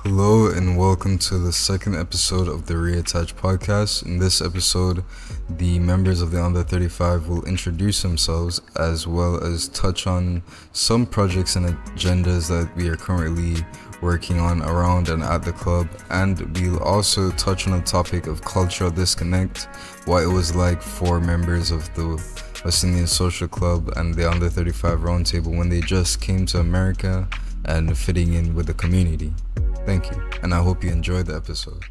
Hello and welcome to the second episode of the Reattach Podcast. In this episode, the members of the Under 35 will introduce themselves as well as touch on some projects and agendas that we are currently working on around and at the club. And we'll also touch on the topic of cultural disconnect, what it was like for members of the West Indian Social Club and the Under 35 Roundtable when they just came to America and fitting in with the community. Thank you, and I hope you enjoyed the episode.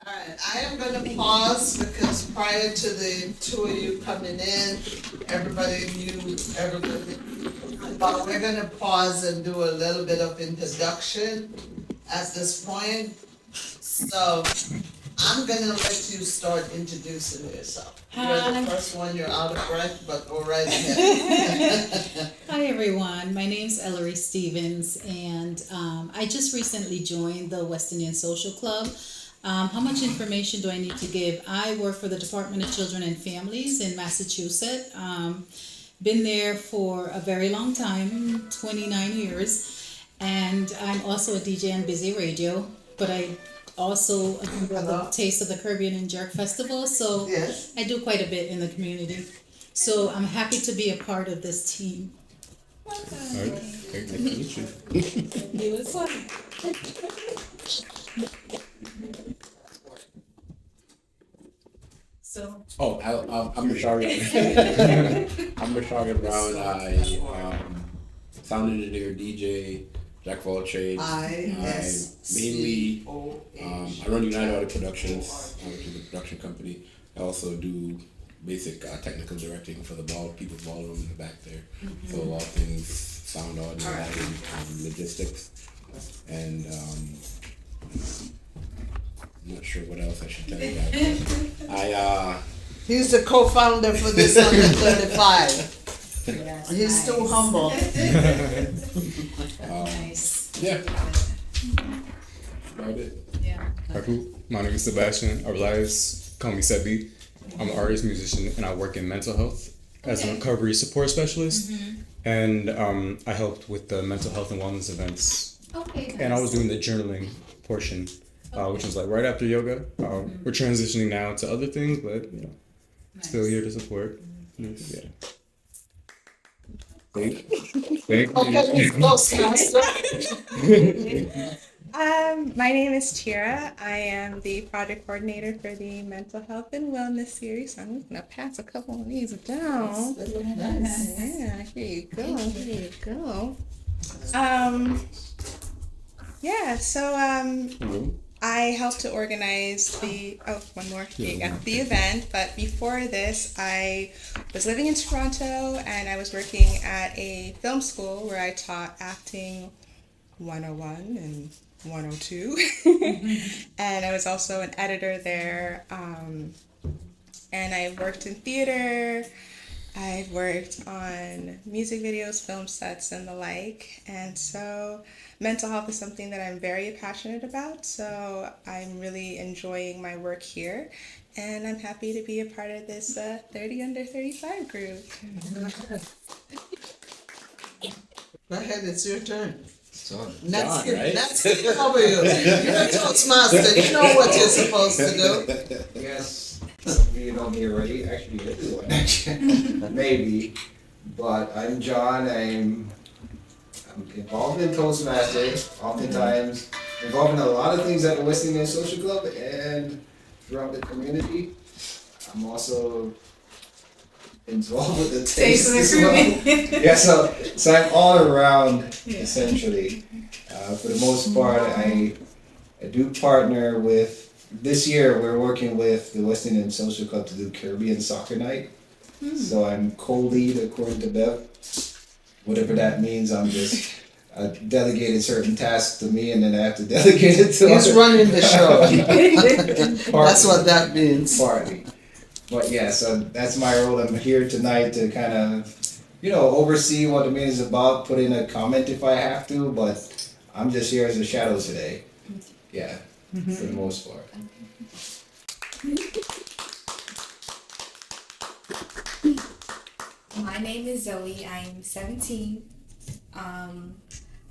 Alright, I am gonna pause because prior to the two of you coming in, everybody knew everybody. But we're gonna pause and do a little bit of introduction at this point. So I'm gonna let you start introducing yourself. You're the first one, you're out of breath, but go right ahead. Hi everyone, my name's Ellery Stevens and I just recently joined the West Indian Social Club. How much information do I need to give? I work for the Department of Children and Families in Massachusetts. Been there for a very long time, 29 years, and I'm also a DJ on Busy Radio, but I also a member of the Taste of the Caribbean and Jerk Festival, so Yes. I do quite a bit in the community. So I'm happy to be a part of this team. Alright, great to meet you. You as well. So, I'm Rashaga. I'm Rashaga Brown. I sound engineer, DJ, jack of all trades. I mainly I run United Audio Productions, which is a production company. I also do basic technical directing for the People's Ballroom in the back there. So all things sound, audio, lighting, logistics, and I'm not sure what else I should tell you guys. He's the co-founder for this Under 35. He's too humble. nice. Yeah. About it. Yeah. Hi, cool. My name is Sebastian Arlias. Call me Sebi. I'm an artist, musician, and I work in mental health as a recovery support specialist. And I helped with the mental health and wellness events. Okay. And I was doing the journaling portion, which was like right after yoga. We're transitioning now to other things, but still here to support. Yeah. Thank you. Okay, Toastmaster. My name is Tira. I am the project coordinator for the Mental Health and Wellness series. I'm just gonna pass a couple of these down. Yeah, here you go. Here you go. I helped to organize the the event, but before this I was living in Toronto and I was working at a film school where I taught acting 101 and 102. And I was also an editor there, and I worked in theater. I've worked on music videos, film sets, and the like. And so mental health is something that I'm very passionate about. So I'm really enjoying my work here. And I'm happy to be a part of this 30 under 35 group. Go ahead, it's your turn. John, Next, right? next over you. You're a Toastmaster. You know what you're supposed to do. Yes, some of you know me already, actually everyone, maybe, but I'm John, I'm involved in Toastmasters, oftentimes involved in a lot of things at the West Indian Social Club and throughout the community. I'm also involved with the taste as well. Yeah, so I'm all around essentially. For the most part, I do partner with. This year, we're working with the West Indian Social Club to do Caribbean Soccer Night. So I'm co-lead according to Bev. Whatever that means, I'm just delegated certain tasks to me, and then I have to delegate it to. He's running the show. Partly. That's what that means. Partly. But yeah, so that's my role. I'm here tonight to kind of, oversee what the meeting is about, put in a comment if I have to, but I'm just here as a shadow today. Yeah, for the most part. My name is Zoe. I'm 17.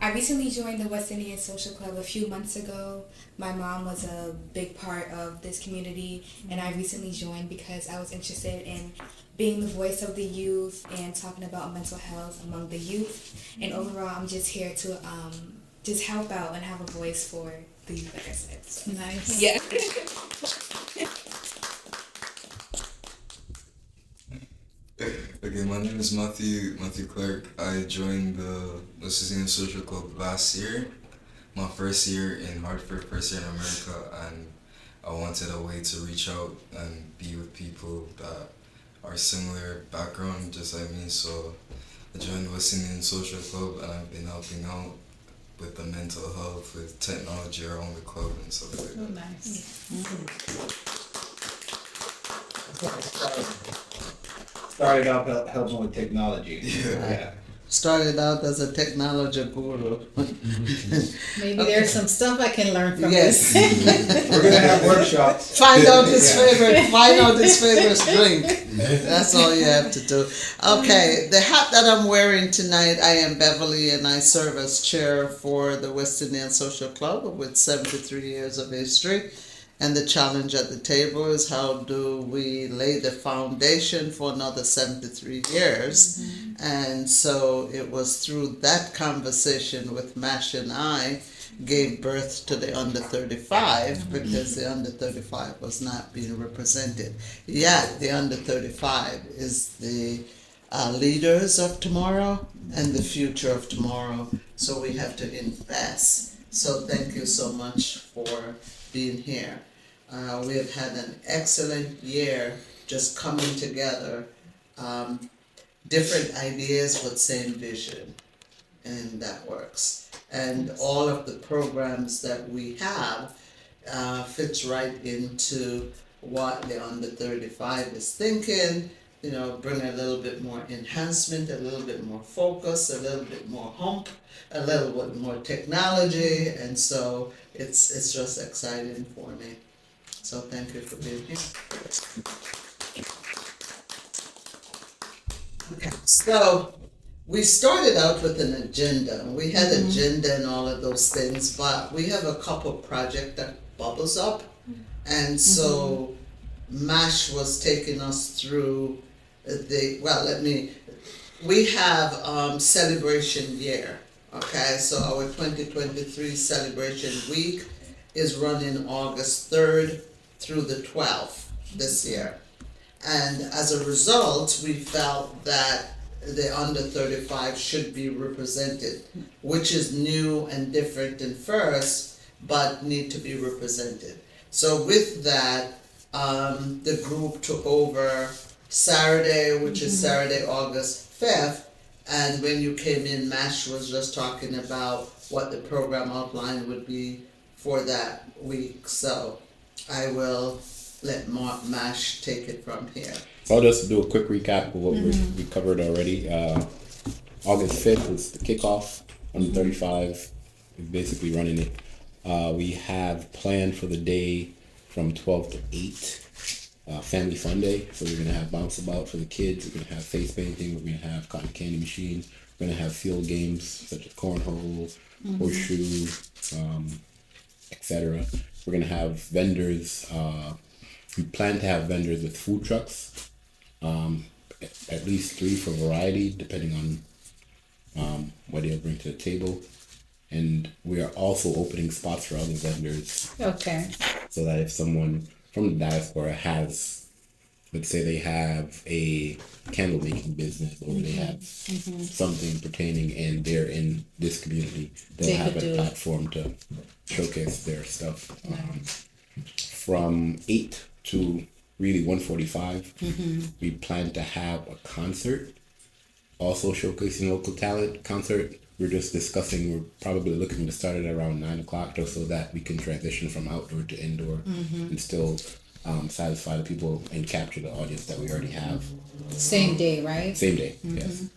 I recently joined the West Indian Social Club a few months ago. My mom was a big part of this community, and I recently joined because I was interested in being the voice of the youth and talking about mental health among the youth. And overall, I'm just here to just help out and have a voice for the youth, like I said. So. Nice. Yeah. Okay, my name is Matthew Clark. I joined the Wesleyan Social Club last year, my first year in Hartford, first year in America, and I wanted a way to reach out and be with people that are similar background, just like me. So I joined the Wesleyan Social Club, and I've been helping out with the mental health, with technology around the club and stuff like Oh, that. nice. Started out helping with technology. Yeah. Started out as a technology guru. Maybe there's some stuff I can learn from Yes. this. We're gonna have workshops. Find out his Yeah. favorite drink. That's all you have to do. Okay, the hat that I'm wearing tonight, I am Beverly, and I serve as chair for the West Indian Social Club with 73 years of history. And the challenge at the table is how do we lay the foundation for another 73 years? And so it was through that conversation with Mash and I gave birth to the under 35 because the under 35 was not being represented. Yet the under 35 is the leaders of tomorrow and the future of tomorrow. So we have to invest. So thank you so much for being here. We have had an excellent year just coming together. Different ideas but same vision, and that works. And all of the programs that we have fits right into what the under 35 is thinking. You know, bring a little bit more enhancement, a little bit more focus, a little bit more hump, a little bit more technology, and so it's just exciting for me. So thank you for being here. Okay, so we started out with an agenda. We had agenda and all of those things, but we have a couple projects that bubbles up, and so MASH was taking us through we have celebration year, okay? So our 2023 celebration week is running August 3rd through the 12th this year. And as a result, we felt that the under 35 should be represented, which is new and different than first, but need to be represented. So with that, the group took over Saturday, which is Saturday, August 5th, and when you came in, MASH was just talking about what the program outline would be for that week. So I will let MASH take it from here. So I'll just do a quick recap of what we covered already. August 5th was the kickoff. Under 35 is basically running it. We have planned for the day from 12 to 8. Family fun day. So we're going to have bounce about for the kids. We're going to have face painting. We're going to have cotton candy machine. We're going to have field games such as cornhole, horseshoe, etc. We're going to have vendors. We plan to have vendors with food trucks. At least 3 for variety, depending on what they'll bring to the table. And we are also opening spots for other vendors. Okay. So that if someone from the diaspora has, let's say they have a candle making business or they have something pertaining and they're in this community, they'll have a platform to showcase their stuff. From 8 to really 1:45, we plan to have a concert, also showcasing local talent concert. We're just discussing, we're probably looking to start it around 9 o'clock just so that we can transition from outdoor to indoor and still satisfy the people and capture the audience that we already have. Same day, right? Same day, yes.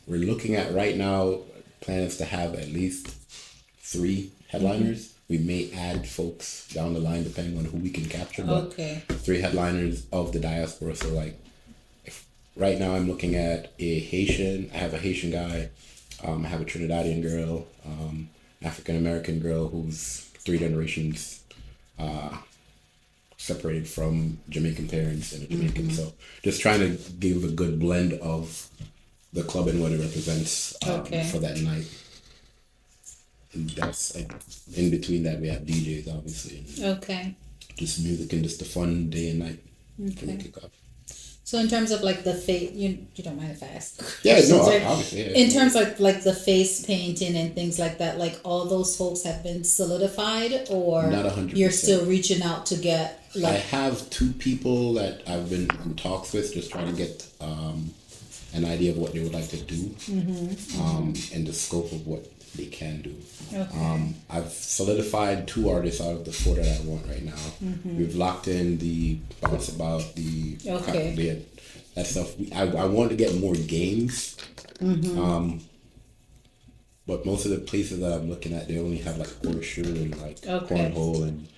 We're looking at right now plans to have at least 3 headliners. We may add folks down the line depending on who we can capture, but 3 headliners of the diaspora. So like, right now I'm looking at I have a Haitian guy, I have a Trinidadian girl, African American girl who's 3 generations separated from Jamaican parents and a Jamaican. So just trying to give a good blend of the club and what it represents for that night. And that's in between that we have DJs obviously. Okay. Just music and just a fun day and night for the Okay. kickoff. So in terms of like the face, you don't mind if I ask? Yeah, no, questions, right? obviously. Yeah. In terms of like the face painting and things like that, like all those folks have been solidified, or Not 100%. you're still reaching out to get I like have 2 people that I've been in talks with, just trying to get an idea of what they would like to do, and the scope of what they can do. Okay. I've solidified 2 artists out of the 4 that I want right now. We've locked in the bounce about the Okay. that stuff. I want to get more games, but most of the places that I'm looking at, they only have like horseshoe and like cornhole, and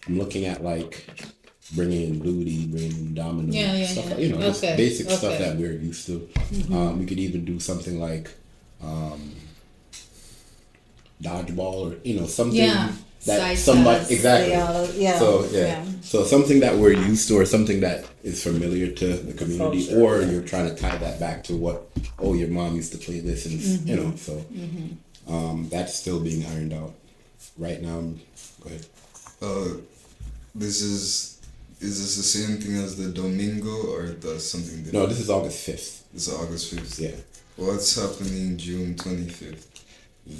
I'm looking at like bringing in looty, bringing domino, stuff like, just basic stuff that we're used to. We could even do something like dodgeball, or something that Side somebody pass, exactly. So something that we're used to, or something that is familiar to the community, or you're trying to tie that back to what your mom used to play this, and so that's still being ironed out right now. Go ahead. Is this the same thing as the Domingo, or does something different? No, this is August 5th. This is August 5th. Yeah. What's happening June 25th?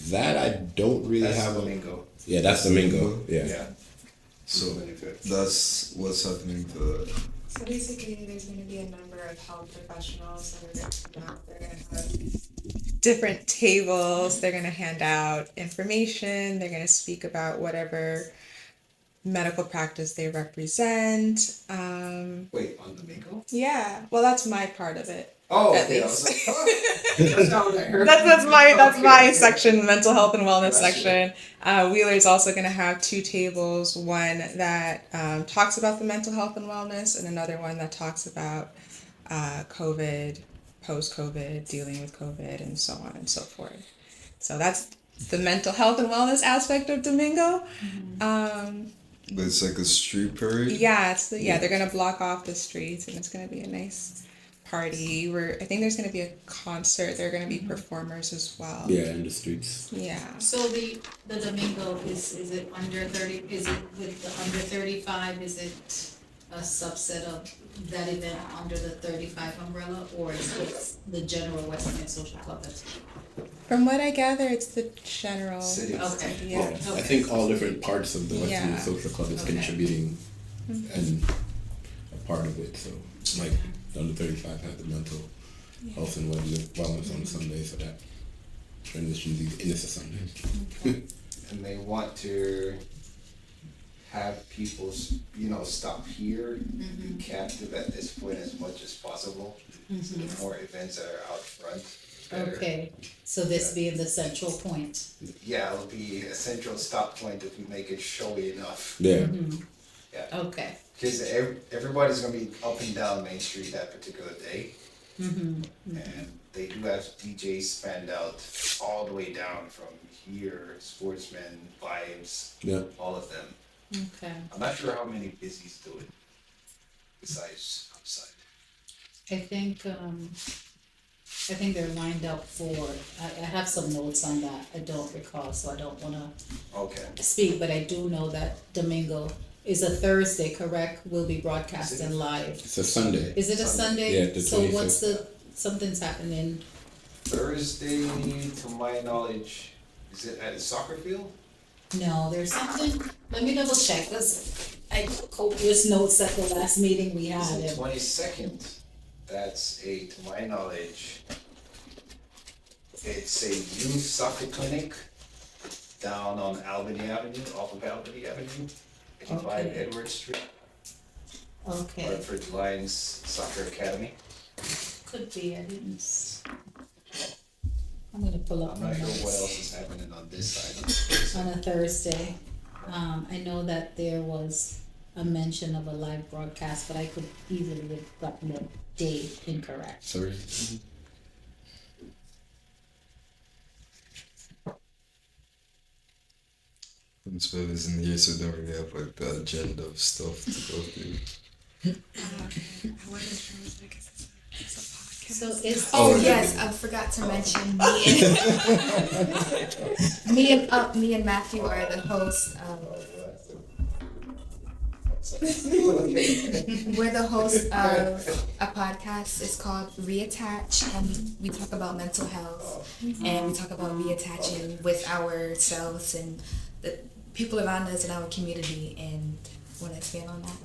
That I don't really have Domingo. Yeah, that's Domingo. Yeah. Yeah. So that's what's happening to that. So basically, there's going to be a number of health professionals that are going to come out. They're going to have different tables. They're going to hand out information. They're going to speak about whatever medical practice they represent. Wait, on Domingo? Yeah, well, that's my part of it. Oh, At okay. least. That's not what I heard. That's my Okay. section, mental health and wellness Gotcha. section. Wheeler's also going to have 2 tables, one that talks about the mental health and wellness, and another one that talks about COVID, post-COVID, dealing with COVID, and so on and so forth. So that's the mental health and wellness aspect of Domingo. But it's like a street parade? Yeah, they're going to block off the streets, and it's going to be a nice party. I think there's going to be a concert. There are going to be performers as well. Yeah, in the streets. Yeah. So the Domingo is it under 30? Is it with the under 35? Is it a subset of that event under the 35 umbrella, or is it the general Western and Social Club? From what I gather, it's the general. City. Okay. Yeah. I think all different parts of the Western Yeah. Social Club is Okay. contributing and a part of it. So like the under 35 have the mental health and wellness on Sunday, so that transitions into Sunday. And they want to have people, stop here. You can't do that at this point as much as possible. So the more events that are out front, better. Okay, so this being the central point. Yeah, it'll be a central stop point if we make it showy enough. Yeah. Okay. Because everybody's gonna be up and down Main Street that particular day. And they do have DJs spanned out all the way down from here, Sportsmen, Vibes, Yeah. all of them. Okay. I'm not sure how many busies do it besides outside. I think they're lined up for. I have some notes on that. I don't recall, so I don't want to Okay. speak, but I do know that Domingo is a Thursday, correct? Will be broadcasting live. It's a Sunday. Is it a Sunday? Yeah, the So 25th. what's something's happening? Thursday, to my knowledge, is it at a soccer field? No, there's something. Let me double check. I took copious notes at the last meeting we Is had. it 22nd? That's to my knowledge, it's a youth soccer clinic down on Albany Avenue, off of Albany Avenue, 85 Okay. Edward Street, Okay, Rutherford Lions Soccer Academy. could be. I didn't. I'm gonna pull up I'm my not sure notes. what else is happening on this side. On a Thursday. I know that there was a mention of a live broadcast, but I could easily have gotten the date incorrect. Sorry. Miss Bev isn't here, so don't really have like the agenda of stuff to go through. I wasn't sure it was because it's a podcast. So is Oh yes, I forgot to mention me and Matthew are the hosts. We're the host of a podcast. It's called Reattach, and we talk about mental health, and we talk about reattaching with ourselves and the people around us in our community. And want to expand on that?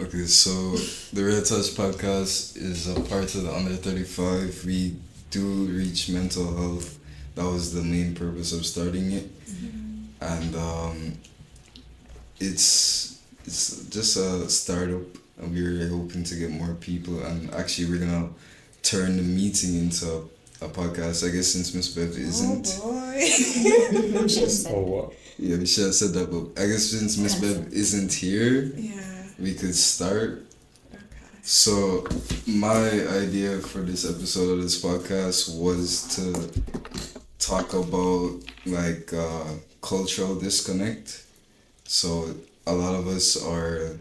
Okay, so the Reattach Podcast is a part of the Under 35. We do reach mental health. That was the main purpose of starting it. And it's just a startup, and we're hoping to get more people. And actually, we're gonna turn the meeting into a podcast. I guess since Miss Bev isn't. Oh boy. what? Yeah, we should have said that, but I guess since Miss Bev isn't here, Yeah. we could start. Okay. So, my idea for this episode of this podcast was to talk about like cultural disconnect. So, a lot of us are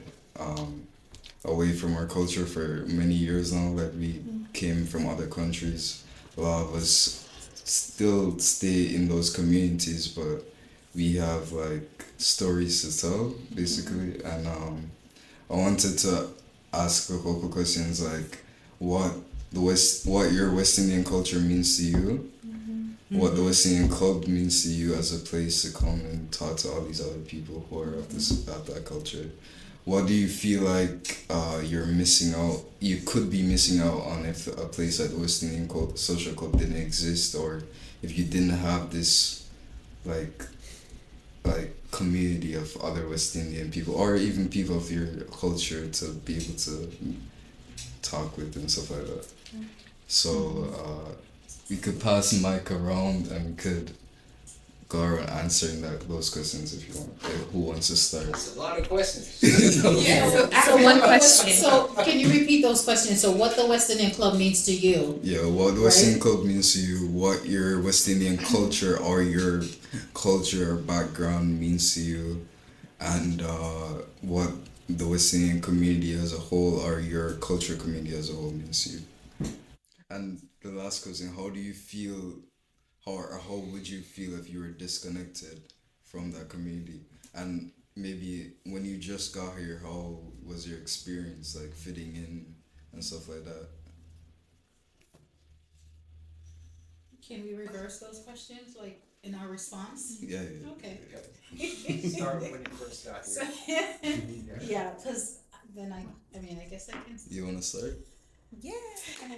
away from our culture for many years now. Like, we came from other countries. A lot of us still stay in those communities, but we have like stories to tell, basically. And I wanted to ask a couple questions like what your West Indian culture means to you, what the West Indian club means to you as a place to come and talk to all these other people who are of that culture. What do you feel like you're missing out? You could be missing out on if a place like the West Indian Social Club didn't exist, or if you didn't have this like community of other West Indian people, or even people of your culture to be able to talk with and stuff like that. So we could pass the mic around and we could go around answering those questions if you want. Who wants to start? That's a lot of questions. So one question. So can you repeat those questions? So what the West Indian Club means to you? Yeah, what the West Indian Club means to you, what your West Indian culture or your culture or background means to you, and what the West Indian community as a whole or your culture community as a whole means to you. And the last question, how do you feel, how would you feel if you were disconnected from that community? And maybe when you just got here, how was your experience like fitting in and stuff like that? Can we reverse those questions, like in our response? Yeah. Okay. Start when you first got here. Yeah, because then I guess I can. You want to start? Yeah. Alright.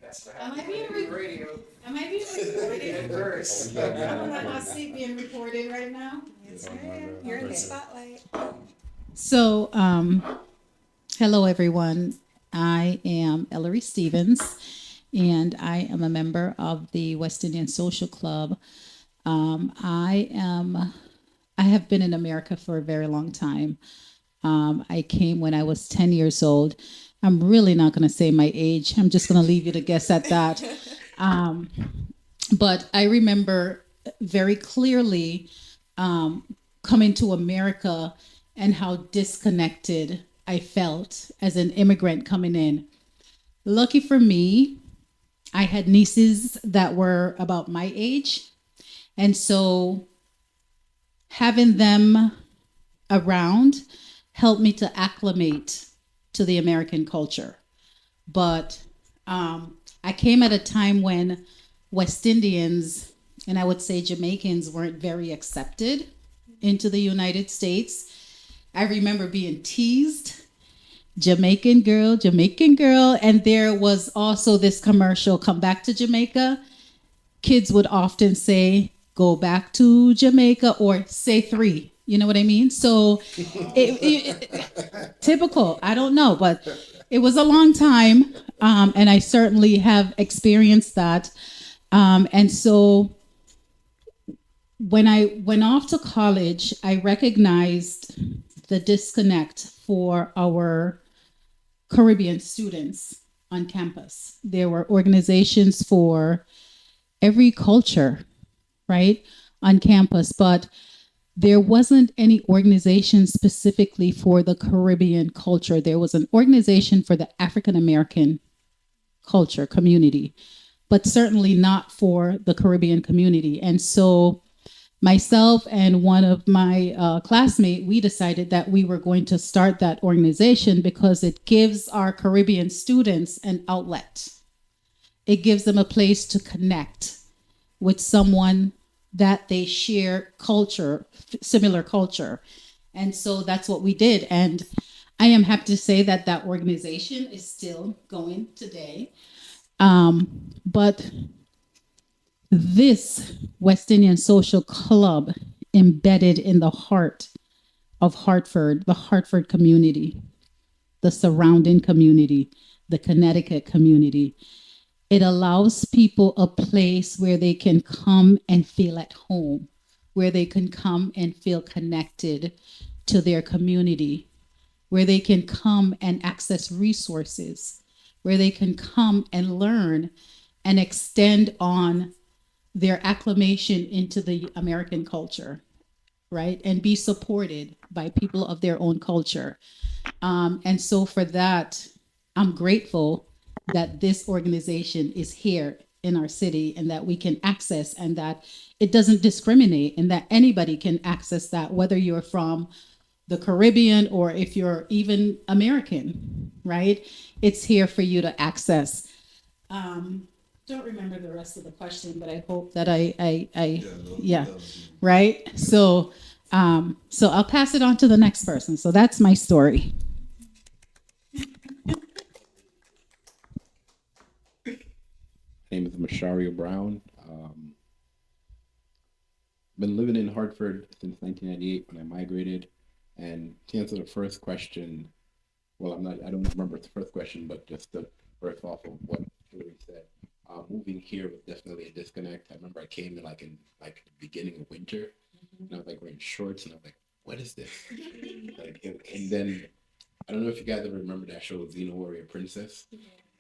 That's what Am I happens being when you do radio. Am I being recorded? At first. I don't know how I see being recorded right now. Yes, ma'am. You're in the spotlight. So, hello everyone. I am Ellery Stevens, and I am a member of the West Indian Social Club. I have been in America for a very long time. I came when I was 10 years old. I'm really not going to say my age. I'm just going to leave you to guess at that. But I remember very clearly coming to America and how disconnected I felt as an immigrant coming in. Lucky for me, I had nieces that were about my age. And so having them around helped me to acclimate to the American culture. But I came at a time when West Indians, and I would say Jamaicans, weren't very accepted into the United States. I remember being teased, Jamaican girl, and there was also this commercial, Come Back to Jamaica. Kids would often say, go back to Jamaica, or say 3. You know what I mean? So typical, I don't know, but it was a long time. And I certainly have experienced that. And so when I went off to college, I recognized the disconnect for our Caribbean students on campus. There were organizations for every culture, right, on campus, but there wasn't any organization specifically for the Caribbean culture. There was an organization for the African American culture community, but certainly not for the Caribbean community. And so myself and one of my classmates, we decided that we were going to start that organization because it gives our Caribbean students an outlet. It gives them a place to connect with someone that they share culture, similar culture. And so that's what we did. And I am happy to say that that organization is still going today. But this West Indian Social Club embedded in the heart of Hartford, the Hartford community, the surrounding community, the Connecticut community. It allows people a place where they can come and feel at home, where they can come and feel connected to their community, where they can come and access resources, where they can come and learn and extend on their acclimation into the American culture, right? And be supported by people of their own culture. And so for that, I'm grateful that this organization is here in our city and that we can access, and that it doesn't discriminate, and that anybody can access that, whether you're from the Caribbean or if you're even American, right? It's here for you to access. Don't remember the rest of the question, but I hope that yeah, right? So I'll pass it on to the next person. So that's my story. My name is Masharia Brown. Been living in Hartford since 1998 when I migrated. And to answer the first question, well, I don't remember the first question, but just the first off of what Hillary said. Moving here was definitely a disconnect. I remember I came in the beginning of winter, and I was like wearing shorts, and I was like, "What is this?" And then I don't know if you guys ever remember that show, Xena Warrior Princess,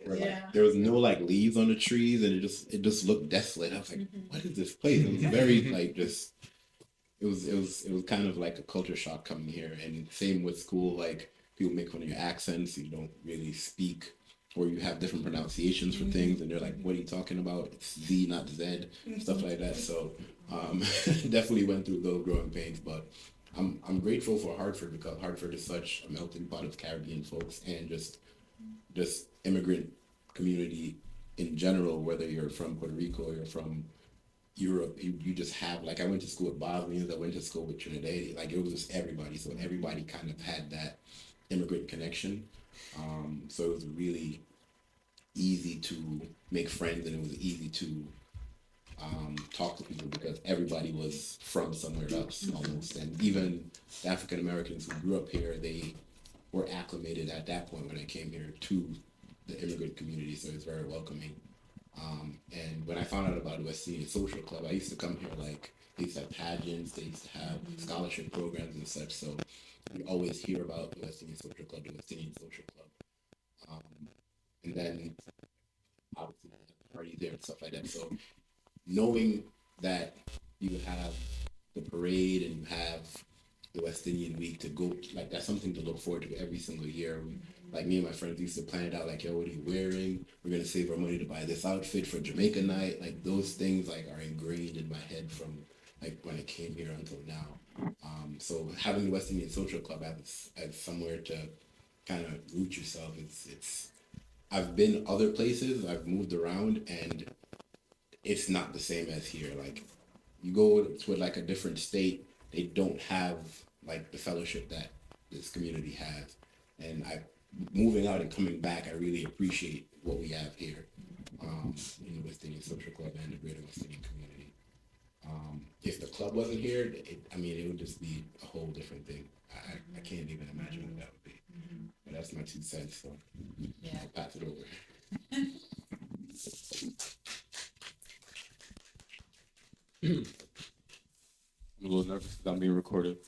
where there was no leaves on the trees, and it just looked desolate. I was like, "What is this place?" It was very it was kind of like a culture shock coming here, and same with school. People make fun of your accents, you don't really speak, or you have different pronunciations for things, and they're like, "What are you talking about? It's Z, not Z," stuff like that. So definitely went through those growing pains, but I'm grateful for Hartford because Hartford is such a melting pot of Caribbean folks and just immigrant community in general. Whether you're from Puerto Rico or you're from Europe, you just have I went to school with Bosnians, I went to school with Trinidadians, it was just everybody. So everybody kind of had that immigrant connection. So it was really easy to make friends, and it was easy to talk to people because everybody was from somewhere else almost. And even the African Americans who grew up here, they were acclimated at that point when I came here to the immigrant community. So it's very welcoming. And when I found out about the West Indian Social Club, I used to come here they used to have pageants, they used to have scholarship programs and such. So you always hear about the West Indian Social Club, the West Indian Social Club. And then obviously parties there and stuff like that. So knowing that you have the parade and you have the West Indian Week to go, that's something to look forward to every single year. Me and my friends used to plan it out, yo, what are you wearing? We're gonna save our money to buy this outfit for Jamaica night. Those things are ingrained in my head from when I came here until now. So having the West Indian Social Club as somewhere to kind of root yourself, it's I've been other places, I've moved around, and it's not the same as here. You go to a different state, they don't have the fellowship that this community has. And moving out and coming back, I really appreciate what we have here in the West Indian Social Club and the greater West Indian community. If the club wasn't here, it would just be a whole different thing. I can't even imagine what that would be. But that's my 2 cents, so I'll pass it over. I'm a little nervous because I'm being recorded.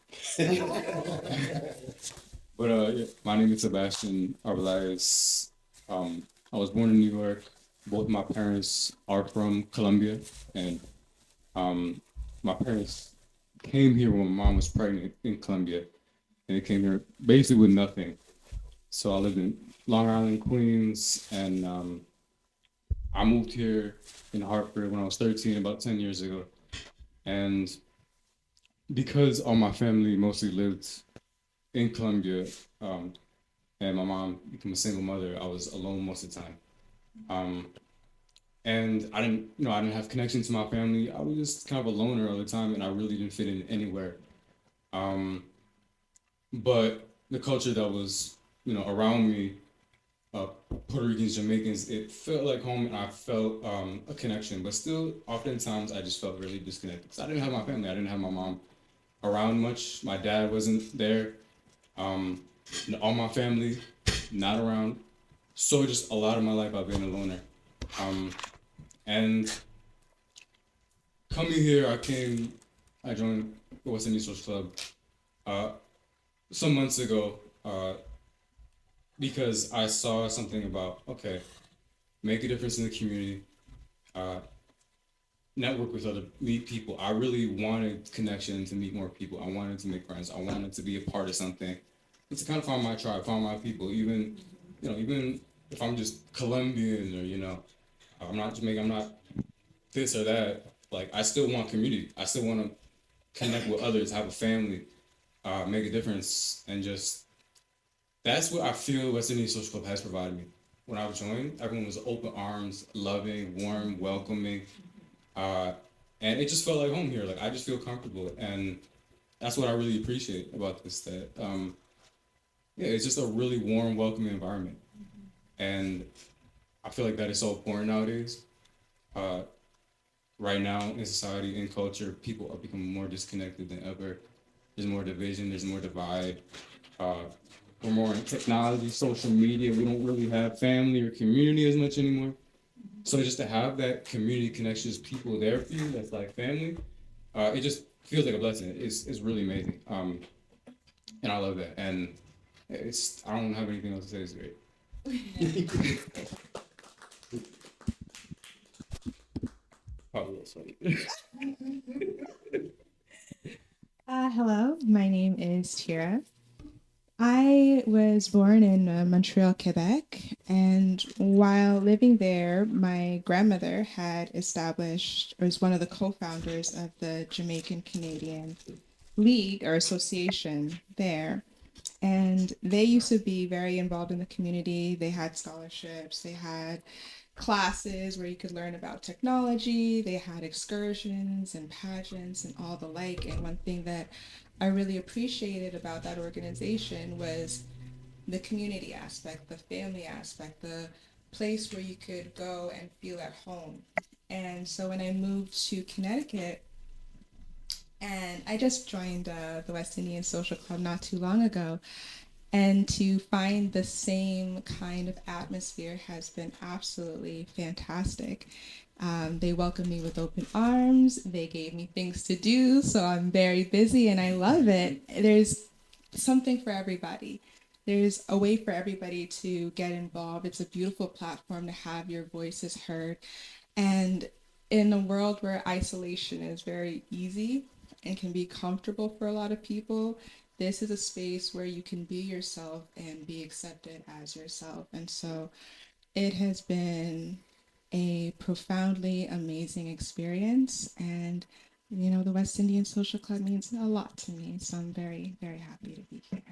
But my name is Sebastian Arbeláez. I was born in New York. both my parents are from Colombia, and my parents came here when my mom was pregnant in Colombia, and they came here basically with nothing. So I lived in Long Island, Queens, and I moved here in Hartford when I was 13, about 10 years ago. And because all my family mostly lived in Colombia, and my mom became a single mother, I was alone most of the time. Um, and I didn't have connection to my family. I was just kind of a loner all the time, and I really didn't fit in anywhere. Um, but the culture that was, around me, uh, Puerto Ricans, Jamaicans, it felt like home, and I felt a connection. But still, oftentimes, I just felt really disconnected because I didn't have my family. I didn't have my mom around much. My dad wasn't there. Um, all my family not around. So just a lot of my life I've been a loner. And coming here, I joined the West Indian Social Club some months ago because I saw something about, okay, make a difference in the community, uh, network with meet people. I really wanted connection to meet more people. I wanted to make friends. I wanted to be a part of something. And to kind of find my tribe, find my people, even if I'm just Colombian or, I'm not Jamaican, I'm not this or that. Like, I still want community. I still want to connect with others, have a family, make a difference, and just that's what I feel West Indian Social Club has provided me. When I joined, everyone was open arms, loving, warm, welcoming, uh, and it just felt like home here. Like I just feel comfortable, and that's what I really appreciate about this. That yeah, it's just a really warm, welcoming environment, and I feel like that is so important nowadays. Uh, right now in society, in culture, people are becoming more disconnected than ever. There's more division, there's more divide. Uh, we're more in technology, social media. We don't really have family or community as much anymore. So just to have that community connections, people there for you, that's like family, it just feels like a blessing. It's really amazing. And I love that. And I don't have anything else to say. It's great. Probably sorry. Hello, my name is Tira. I was born in Montreal, Quebec, and while living there, my grandmother had established, or was one of the co-founders of the Jamaican Canadian League or Association there. And they used to be very involved in the community. They had scholarships, they had classes where you could learn about technology, they had excursions and pageants and all the like. And one thing that I really appreciated about that organization was the community aspect, the family aspect, the place where you could go and feel at home. And so when I moved to Connecticut, and I just joined the West Indian Social Club not too long ago, and to find the same kind of atmosphere has been absolutely fantastic. They welcomed me with open arms. They gave me things to do, so I'm very busy and I love it. There's something for everybody. There's a way for everybody to get involved. It's a beautiful platform to have your voices heard. And in a world where isolation is very easy and can be comfortable for a lot of people, this is a space where you can be yourself and be accepted as yourself. And so it has been a profoundly amazing experience. And, the West Indian Social Club means a lot to me. So I'm very, very happy to be here.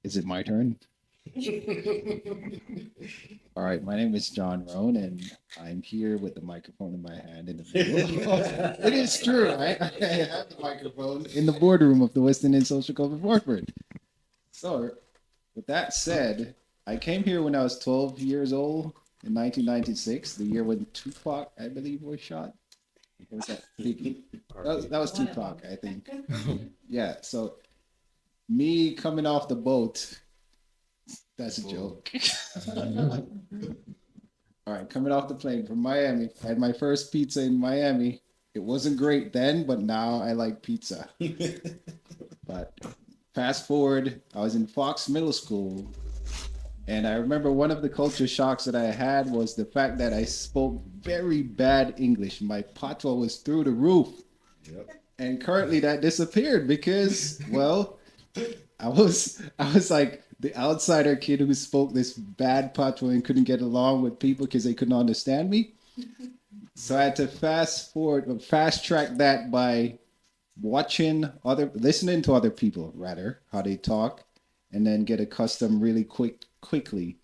Is it my turn? All right, my name is John Roan, and I'm here with the microphone in my hand in the middle. It is true, right? I have the microphone in the boardroom of the West Indian Social Club of Hartford. So, with that said, I came here when I was 12 years old in 1996, the year when Tupac, I believe, was shot. What was that? That was Tupac, I think. Yeah, so me coming off the boat, that's a joke. All right, coming off the plane from Miami, I had my first pizza in Miami. It wasn't great then, but now I like pizza. But fast forward, I was in Fox Middle School, and I remember one of the culture shocks that I had was the fact that I spoke very bad English. My patois was through the roof. Yep. And currently that disappeared because, well, I was like the outsider kid who spoke this bad patois and couldn't get along with people because they couldn't understand me. So I had to fast track that by listening to other people rather, how they talk, and then get accustomed really quickly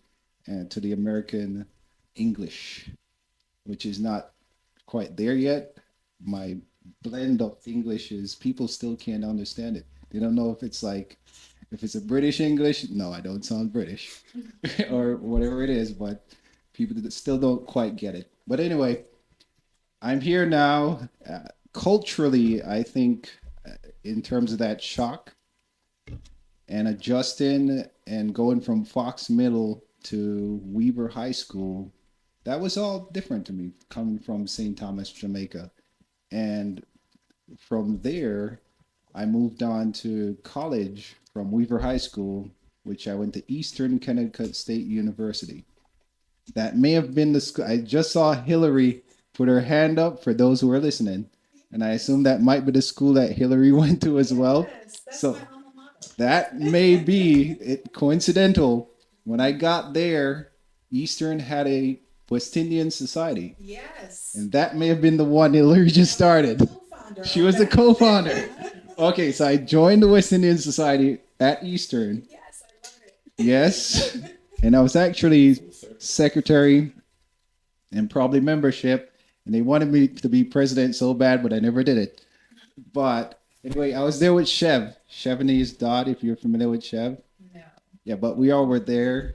to the American English, which is not quite there yet. My blend of English is people still can't understand it. They don't know if it's a British English. No, I don't sound British or whatever it is, but people still don't quite get it. But anyway, I'm here now. Culturally, I think in terms of that shock and adjusting and going from Fox Middle to Weber High School, that was all different to me coming from St. Thomas, Jamaica. And from there, I moved on to college from Weaver High School, which I went to Eastern Connecticut State University. That may have been the school. I just saw Hillary put her hand up for those who are listening. And I assume that might be the school that Hillary went to as well. So that may be it coincidental. When I got there, Eastern had a West Indian Society. Yes. And that may have been the one Hillary just started. She was the co-founder. Okay, so I joined the West Indian Society at Eastern. Yes, I love it. Yes. And I was actually secretary and probably membership. And they wanted me to be president so bad, but I never did it. But anyway, I was there with Chev and his dad, if you're familiar with Chev. No. Yeah, but we all were there.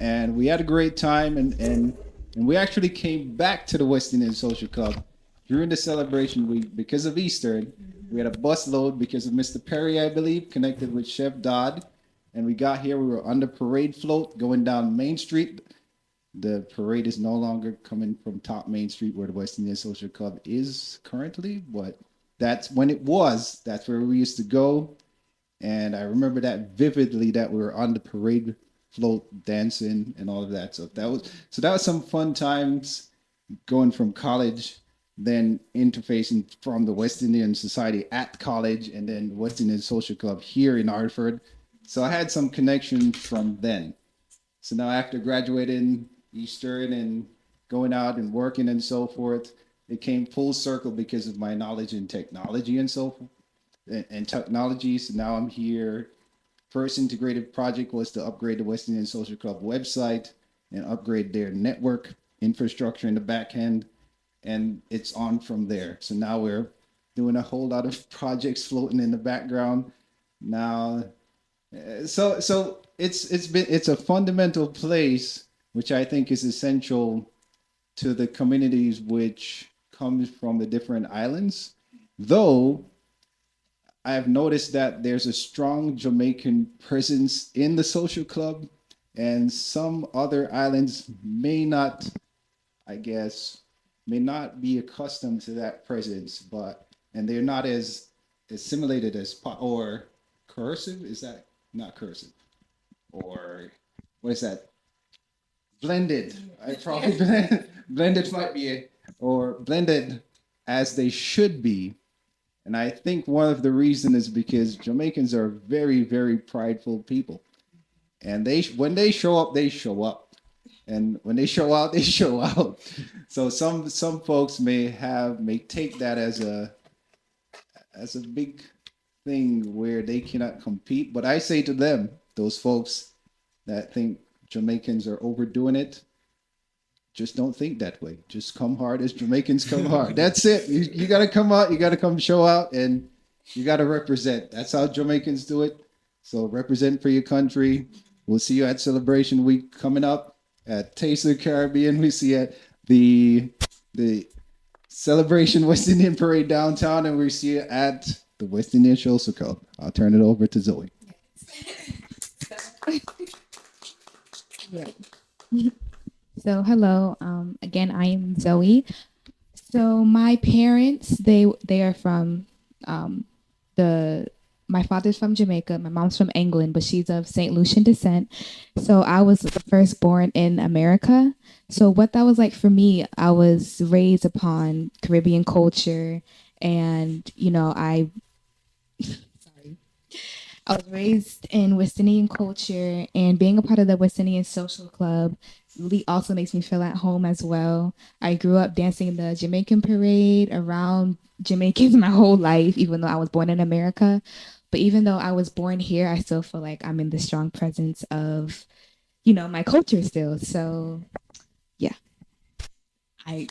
And we had a great time. And we actually came back to the West Indian Social Club during the celebration week because of Eastern. We had a bus load because of Mr. Perry, I believe, connected with Chef Dodd. And we got here, we were on the parade float going down Main Street. The parade is no longer coming from top Main Street where the West Indian Social Club is currently, but that's when it was. That's where we used to go. And I remember that vividly, that we were on the parade float dancing and all of that. So that was some fun times going from college, then interfacing from the West Indian Society at college, and then the West Indian Social Club here in Hartford. So I had some connections from then. So now after graduating Eastern and going out and working and so forth, it came full circle because of my knowledge in technology and so forth, and technology. So now I'm here. First integrated project was to upgrade the West Indian Social Club website and upgrade their network infrastructure in the back end. And it's on from there. So now we're doing a whole lot of projects floating in the background now. So it's a fundamental place, which I think is essential to the communities which comes from the different islands. Though I've noticed that there's a strong Jamaican presence in the social club, and some other islands may not be accustomed to that presence, and they're not as assimilated as or cursive. Is that not cursive? Or what is that? Blended. I probably blended might be it, or blended as they should be. And I think one of the reasons is because Jamaicans are very, very prideful people, and when they show up, they show up. And when they show out, they show out. So some folks may take that as a big thing where they cannot compete. But I say to them, those folks that think Jamaicans are overdoing it, just don't think that way. Just come hard as Jamaicans come hard. That's it. You got to come out. You got to come show out, and you got to represent. That's how Jamaicans do it. So represent for your country. We'll see you at Celebration Week coming up at Taste of the Caribbean. We see you at the Celebration West Indian Parade downtown, and we see you at the West Indian Social Club. I'll turn it over to Zoe. Yeah. So hello, again, I am Zoe. So my parents, they are from the my father's from Jamaica, my mom's from England, but she's of St. Lucian descent. So I was the first born in America. So what that was like for me, I was raised upon Caribbean culture, and sorry, I was raised in West Indian culture, and being a part of the West Indian social club really also makes me feel at home as well. I grew up dancing the Jamaican parade around Jamaicans my whole life, even though I was born in America. But even though I was born here, I still feel like I'm in the strong presence of, my culture still. So yeah, I,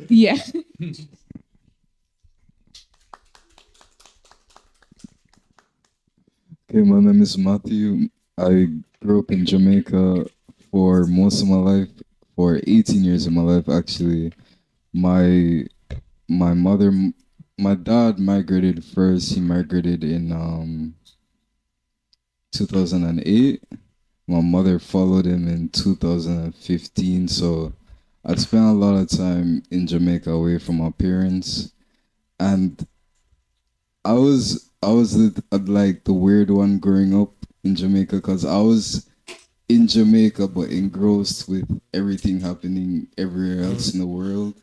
yeah. Okay, my name is Matthew. I grew up in Jamaica for most of my life, for 18 years of my life actually. My my mother, my dad migrated first. He migrated in 2008. My mother followed him in 2015. So I spent a lot of time in Jamaica away from my parents, and I was like the weird one growing up in Jamaica because I was in Jamaica but engrossed with everything happening everywhere else in the world.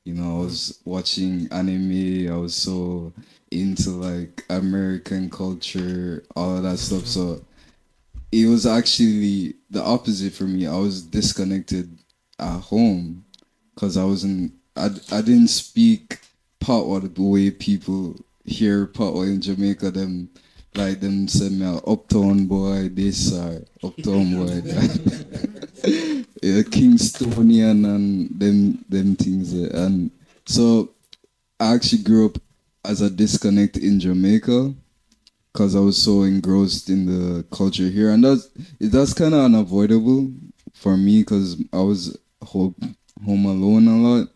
I was watching anime. I was so into like American culture, all of that stuff. So it was actually the opposite for me. I was disconnected at home because I didn't speak patois the way people hear patois in Jamaica. Them send me a uptown boy this or uptown boy that. Yeah, Kingstonian and them things there. And so I actually grew up as a disconnect in Jamaica because I was so engrossed in the culture here, and that's kind of unavoidable for me because I was home alone a lot,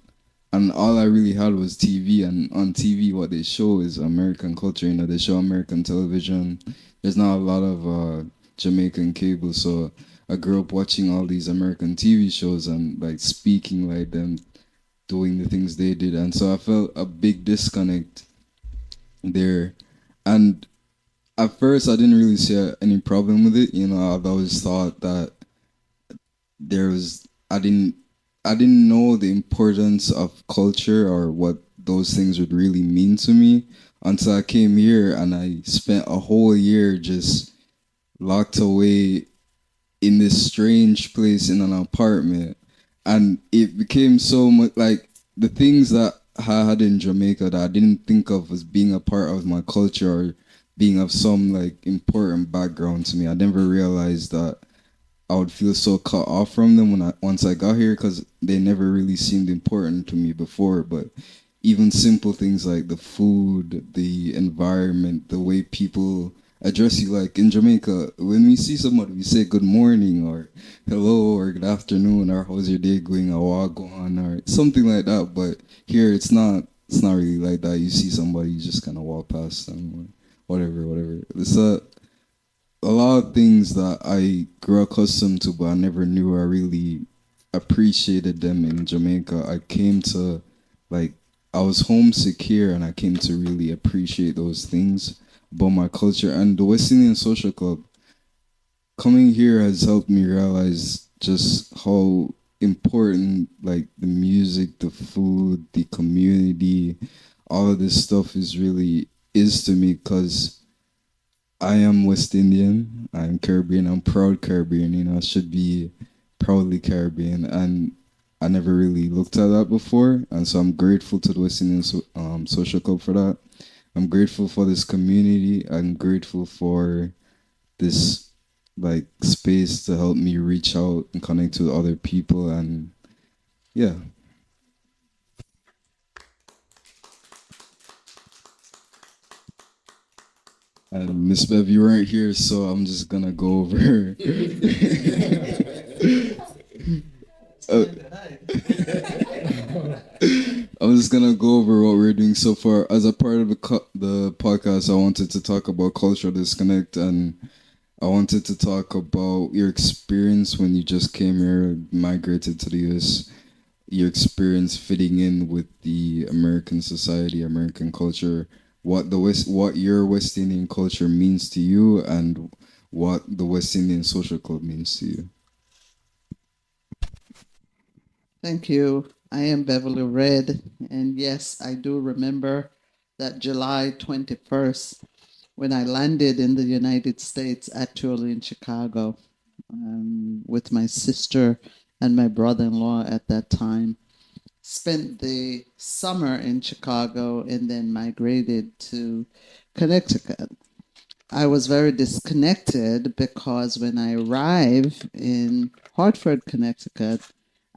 and all I really had was TV, and on TV what they show is American culture. They show American television. There's not a lot of Jamaican cable, so I grew up watching all these American TV shows and like speaking like them, doing the things they did, and so I felt a big disconnect there. And at first, I didn't really see any problem with it. I've always thought that there was I didn't know the importance of culture or what those things would really mean to me until I came here and I spent a whole year just locked away in this strange place in an apartment, and it became so much like the things that I had in Jamaica that I didn't think of as being a part of my culture or being of some like important background to me. I never realized that I would feel so cut off from them once I got here because they never really seemed important to me before. But even simple things like the food, the environment, the way people address you, like in Jamaica, when we see somebody, we say good morning or hello or good afternoon or how's your day going or wagwan or something like that. But here it's not really like that. You see somebody, you just kind of walk past them or whatever. It's a lot of things that I grew accustomed to, but I never knew I really appreciated them in Jamaica. Like, I was homesick here and I came to really appreciate those things about my culture. And the West Indian Social Club, coming here has helped me realize just how important, like, the music, the food, the community, all of this stuff is to me because I am West Indian. I'm Caribbean. I'm proud Caribbean. I should be proudly Caribbean, and I never really looked at that before. And so I'm grateful to the West Indian Social Club for that. I'm grateful for this community. I'm grateful for this like space to help me reach out and connect with other people. And yeah. And Miss Bev, you weren't here, so I'm just gonna go over. I'm just gonna go over what we're doing so far. As a part of the podcast, I wanted to talk about cultural disconnect, and I wanted to talk about your experience when you just came here, migrated to the US, your experience fitting in with the American society, American culture, what your West Indian culture means to you and what the West Indian Social Club means to you. Thank you. I am Beverly Red, and yes, I do remember that July 21st when I landed in the United States, actually in Chicago, with my sister and my brother in law at that time. Spent the summer in Chicago and then migrated to Connecticut. I was very disconnected because when I arrived in Hartford, Connecticut,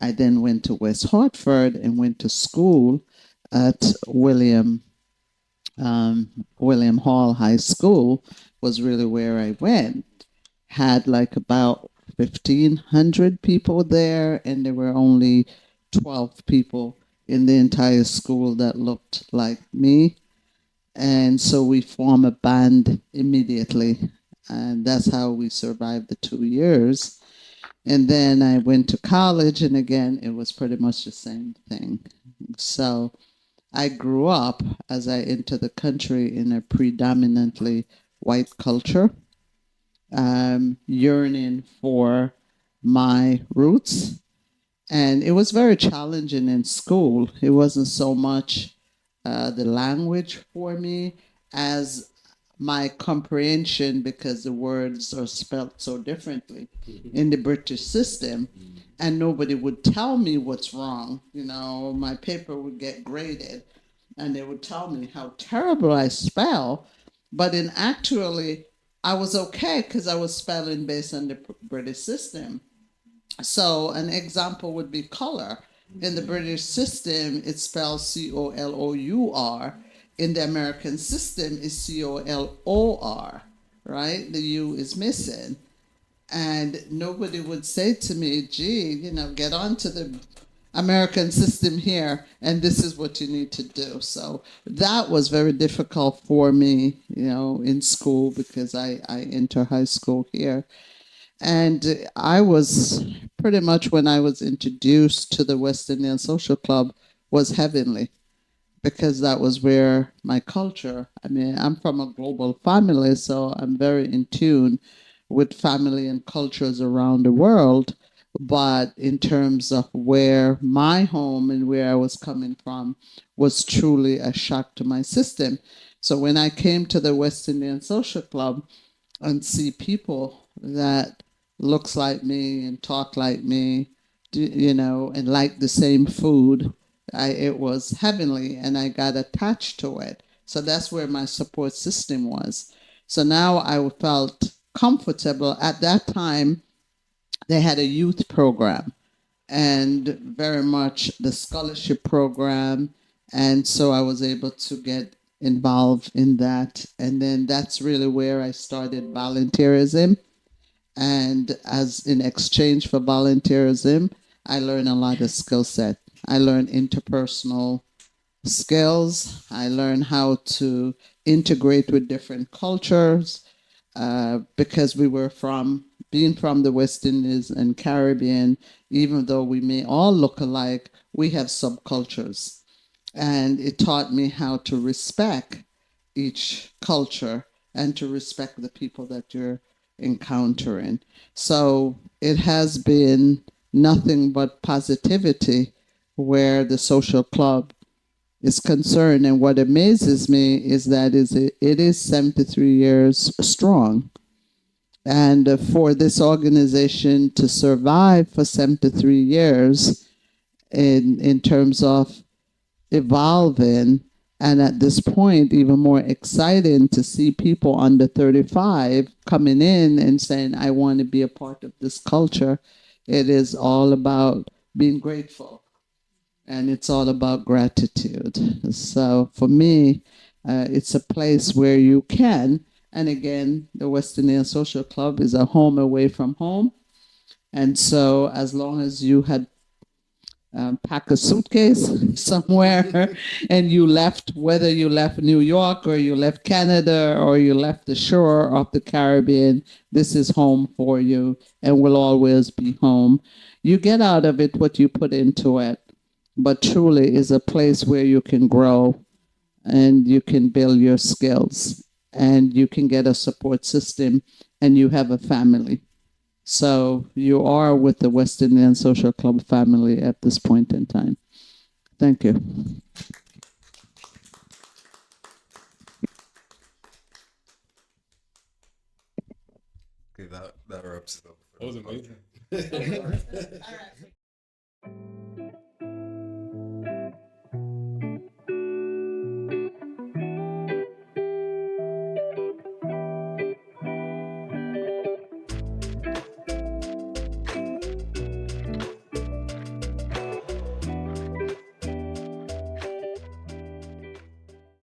I then went to West Hartford and went to school at William Hall High School was really where I went. Had like about 1,500 people there, and there were only 12 people in the entire school that looked like me. And so we formed a band immediately. And that's how we survived the 2 years. And then I went to college, and again, it was pretty much the same thing. So I grew up as I entered the country in a predominantly white culture, yearning for my roots. And it was very challenging in school. It wasn't so much the language for me as my comprehension because the words are spelled so differently in the British system. And nobody would tell me what's wrong. You know, my paper would get graded and they would tell me how terrible I spell. But in actually, I was okay because I was spelling based on the British system. So an example would be color. In the British system, it's spelled COLOUR. In the American system, it's COLOR, right? The U is missing. And nobody would say to me, gee, get on to the American system here, and this is what you need to do. So that was very difficult for me, in school because I enter high school here. And I was pretty much when I was introduced to the West Indian Social Club was heavenly because that was where my culture, I mean, I'm from a global family, so I'm very in tune with family and cultures around the world. But in terms of where my home and where I was coming from was truly a shock to my system. So when I came to the West Indian Social Club and see people that looks like me and talk like me, and like the same food, it was heavenly and I got attached to it. So that's where my support system was. So now I felt comfortable. At that time, they had a youth program and very much the scholarship program. And so I was able to get involved in that. And then that's really where I started volunteerism. And as in exchange for volunteerism, I learned a lot of skill set. I learned interpersonal skills. I learned how to integrate with different cultures because we were being from the West Indies and Caribbean, even though we may all look alike, we have subcultures. And it taught me how to respect each culture and to respect the people that you're encountering. So it has been nothing but positivity where the social club is concerned. And what amazes me is that it is 73 years strong. And for this organization to survive for 73 years in terms of evolving, and at this point, even more exciting to see people under 35 coming in and saying, I want to be a part of this culture. It is all about being grateful. And it's all about gratitude. So for me, it's a place where you can. And again, the West Indian Social Club is a home away from home. And so as long as you had pack a suitcase somewhere and you left, whether you left New York or you left Canada or you left the shore of the Caribbean, this is home for you and will always be home. You get out of it what you put into it, but truly is a place where you can grow and you can build your skills, and you can get a support system, and you have a family. So you are with the West Indian Social Club family at this point in time. Thank you. Okay, that wraps it up. That was amazing. All right.